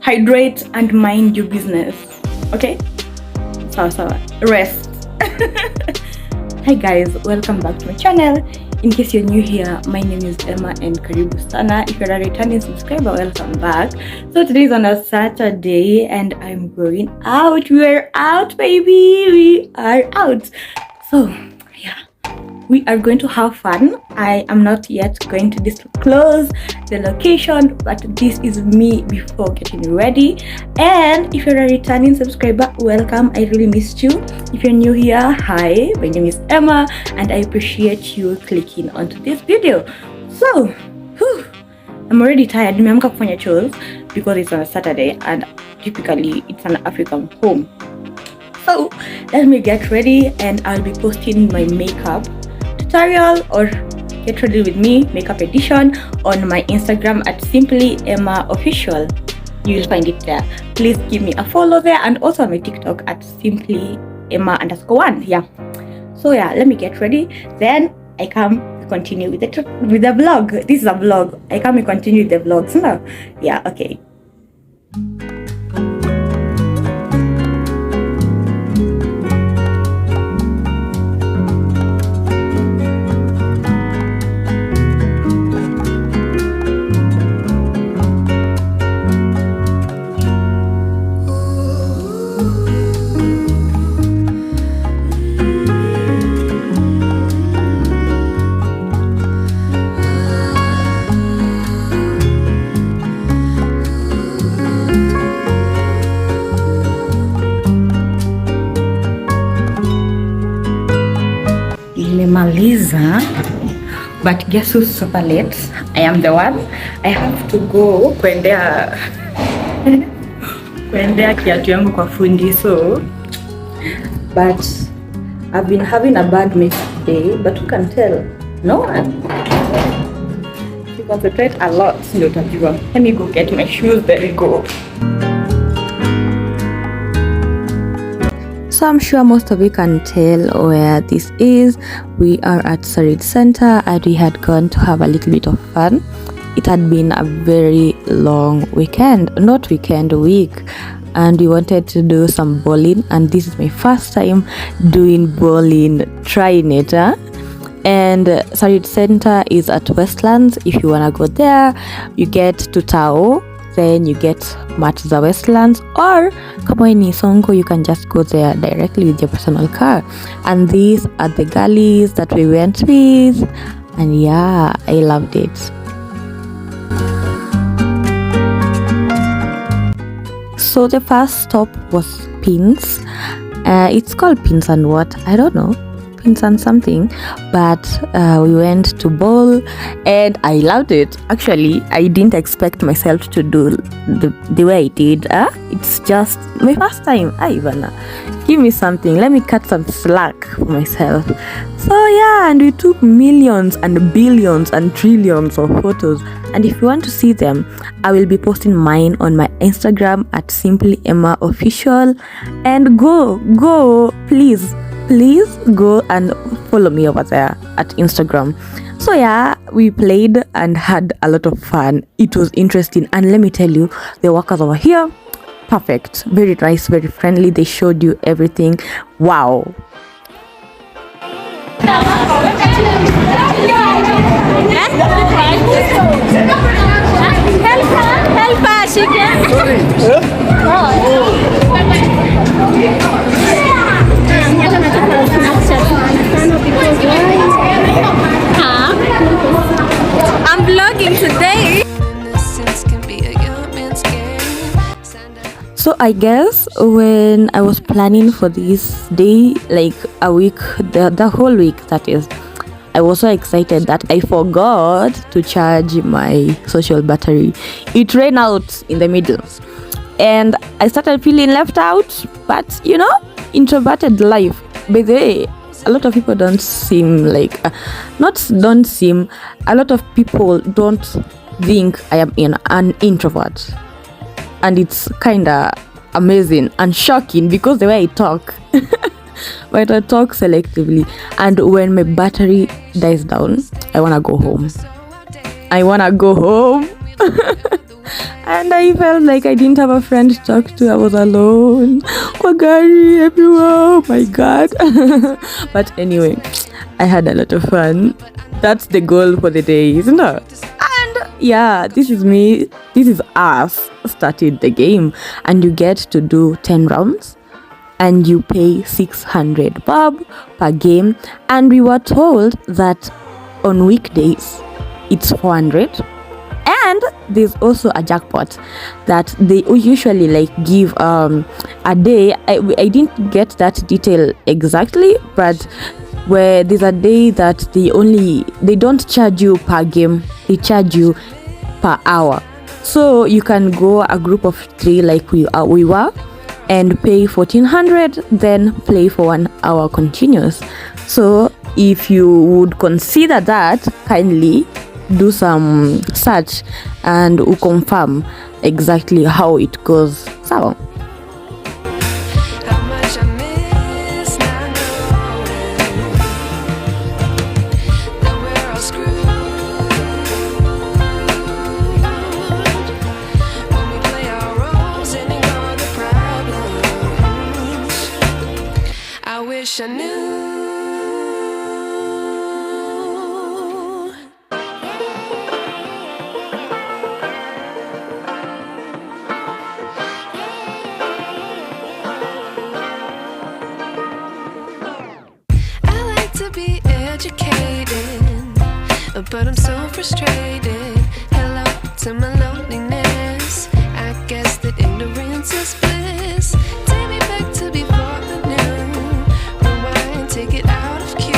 hydrate and mind your business. Okay, so rest. Hi guys, welcome back to my channel. In case you're new here, my name is Emma and Karibu sana. If you're a returning subscriber, welcome back. So today is on a Saturday and I'm going out. We're out, baby. We are out. So yeah, we are going to have fun. I am not yet going to disclose the location, but this is me before getting ready. And if you're a returning subscriber, welcome. I really missed you. If you're new here, hi, my name is Emma and I appreciate you clicking onto this video. So I'm already tired. Nimeamka kufanya chores because it's on a Saturday and typically it's an African home. So let me get ready and I'll be posting my makeup tutorial or get ready with me makeup edition on my Instagram at Simply Emma Official. You will find it there. Please give me a follow there, and also on my TikTok at Simply Emma_1. Yeah. So yeah, let me get ready. Then I come continue with the vlog. This is a vlog. I come and continue with the vlogs now. Yeah. Okay. Maliza, but guess who's super late? I am the one. I have to go kuendea kiatu yangu kwa fundi. So but I've been having a bad mix today, but you can tell no one. You concentrate a lot. Let me go get my shoes. There we go. So I'm sure most of you can tell where this is. We are at SARIT Centre and we had gone to have a little bit of fun. It had been a very long week, and we wanted to do some bowling, and this is my first time doing bowling, trying it. And SARIT Centre is at Westlands. If you wanna go there, you get to Tao, then you get Matza Westlands, or kama ni Sonko, you can just go there directly with your personal car. And these are the gullies that we went with, and yeah, I loved it. So the first stop was Pins. It's called Pins and what? I don't know. Pins and something, but we went to bowl and I loved it. Actually, I didn't expect myself to do the way I did. It's just my first time. Ivana, give me something. Let me cut some slack for myself. So yeah, and we took millions and billions and trillions of photos. And if you want to see them, I will be posting mine on my Instagram at Simply Emma Official. And go, please go and follow me over there at Instagram. So yeah, we played and had a lot of fun. It was interesting, and let me tell you, the workers over here, perfect, very nice, very friendly. They showed you everything. Wow. Help her, she can. I'm vlogging today. So I guess when I was planning for this day, like a week, the whole week that is, I was so excited that I forgot to charge my social battery. It ran out in the middle and I started feeling left out, but you know, introverted life. By the way, a lot of people don't seem like a lot of people don't think I am an introvert, and it's kind of amazing and shocking because the way I talk but I talk selectively, and when my battery dies down, I want to go home. And I felt like I didn't have a friend to talk to. I was alone. Kwa gari everywhere. Oh my God. But anyway, I had a lot of fun. That's the goal for the day, isn't it? And yeah, this is me. This is us started the game. And you get to do 10 rounds. And you pay 600 bob per game. And we were told that on weekdays, it's 400. And there's also a jackpot that they usually like give a day. I didn't get that detail exactly, but where there's a day that they don't charge you per game, they charge you per hour. So you can go a group of 3 like we were and pay 1400, then play for 1 hour continuous. So if you would consider that, kindly do some search and confirm exactly how it goes. So I wish I knew. But I'm so frustrated. Hello to my loneliness. I guess that ignorance is bliss. Take me back to before I knew. Rewind, take it out of cue.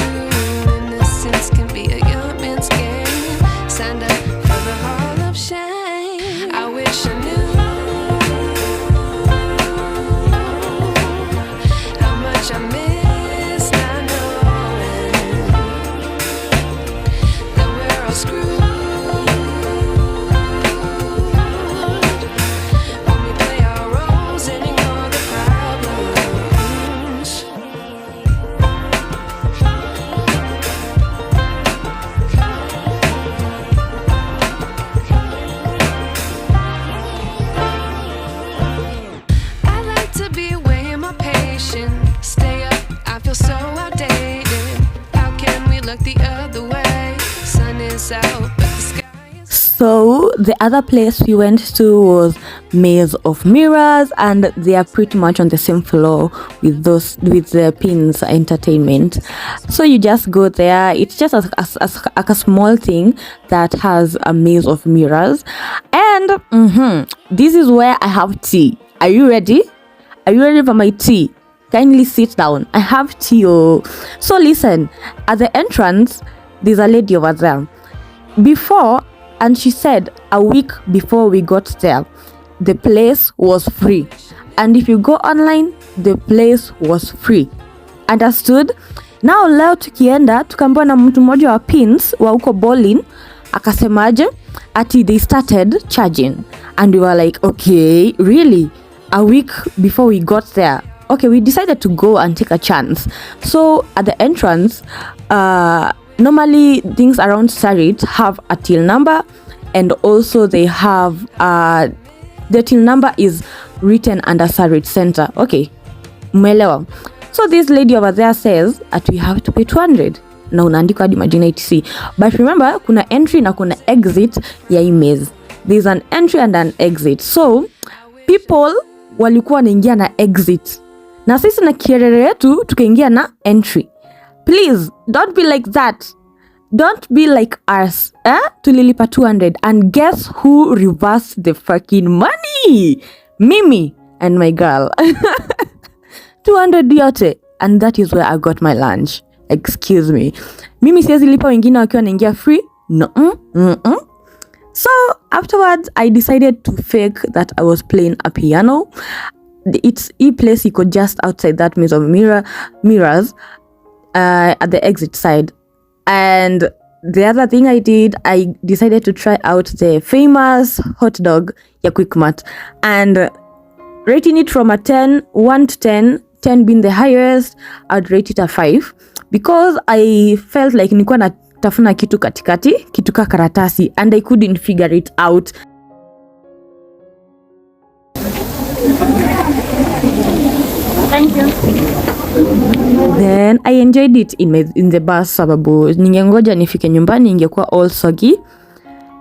Innocence can be a young man's game. Signed up for the hall of shame. I wish I knew how much I miss not knowing that we're all screwed. When we play our roles and ignore the problems. I like to be away in my patience. Stay up, I feel so outdated. How can we look the other way? Sun is out, but the sky is. So the other place we went to was Maze of Mirrors, and they are pretty much on the same floor with the Pins Entertainment. So you just go there. It's just a small thing that has a maze of mirrors, and this is where I have tea. Are you ready? Are you ready for my tea? Kindly sit down. I have tea. Oh. So listen, at the entrance, there's a lady over there. And she said a week before we got there, the place was free. And if you go online, the place was free. Understood? Now leo tukienda, tukaambiwa na mtu mmoja wa Pins wa uko bowling, akasemaje ati they started charging. And we were like, okay, really? A week before we got there. Okay, we decided to go and take a chance. So at the entrance, normally things around SARIT have a till number, and also they have the till number is written under SARIT Centre. Okay, umeelewa? So this lady over there says that we have to pay 200 na unaandika hadi majina etc. But remember, kuna entry na kuna exit ya maze. There's an entry and an exit. So people walikuwa wanaingia na exit, na sisi na kierere yetu tukaingia na entry. Please don't be like that. Don't be like us. Tulilipa 200, and guess who reversed the fucking money? Mimi and my girl. 200 yote, and that is where I got my lunch. Excuse me. Mimi siwezi lipa wengine wakiwa wanaingia free. No. So afterwards, I decided to fake that I was playing a piano. It's a place you could just outside that maze of mirrors at the exit side. And the other thing I did, I decided to try out the famous hot dog ya Quickmart, and rating it from a 1 to 10, 10 being the highest, I'd rate it a 5 because I felt like nilikuwa natafuna kitu katikati, kitu ka karatasi, and I couldn't figure it out. Thank you. Then I enjoyed it in the bus sababu ningengoja nifike nyumbani ingekuwa all soggy.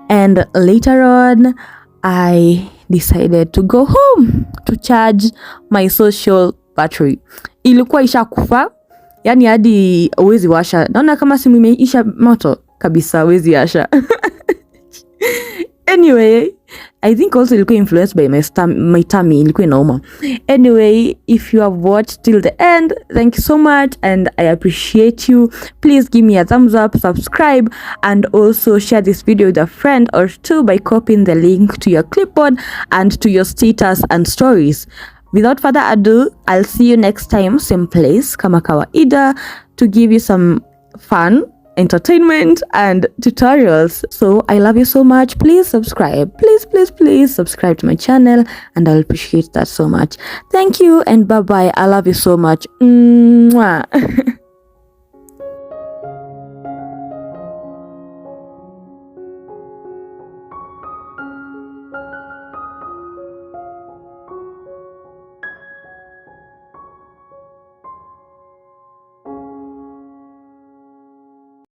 And later on I decided to go home to charge my social battery. Ilikuwa isha kufa, yani hadi uwezi washa. Naona kama simu imeisha moto kabisa, uwezi washa. Anyway, I think also ilikuwa influenced by my tummy, ilikuwa inauma. Anyway, if you have watched till the end, thank you so much and I appreciate you. Please give me a thumbs up, subscribe, and also share this video with a friend or two by copying the link to your clipboard and to your status and stories. Without further ado, I'll see you next time, same place, kama kawaida, to give you some fun, entertainment, and tutorials. So I love you so much. Please subscribe. Please subscribe to my channel and I'll appreciate that so much. Thank you and bye-bye. I love you so much. Mwah.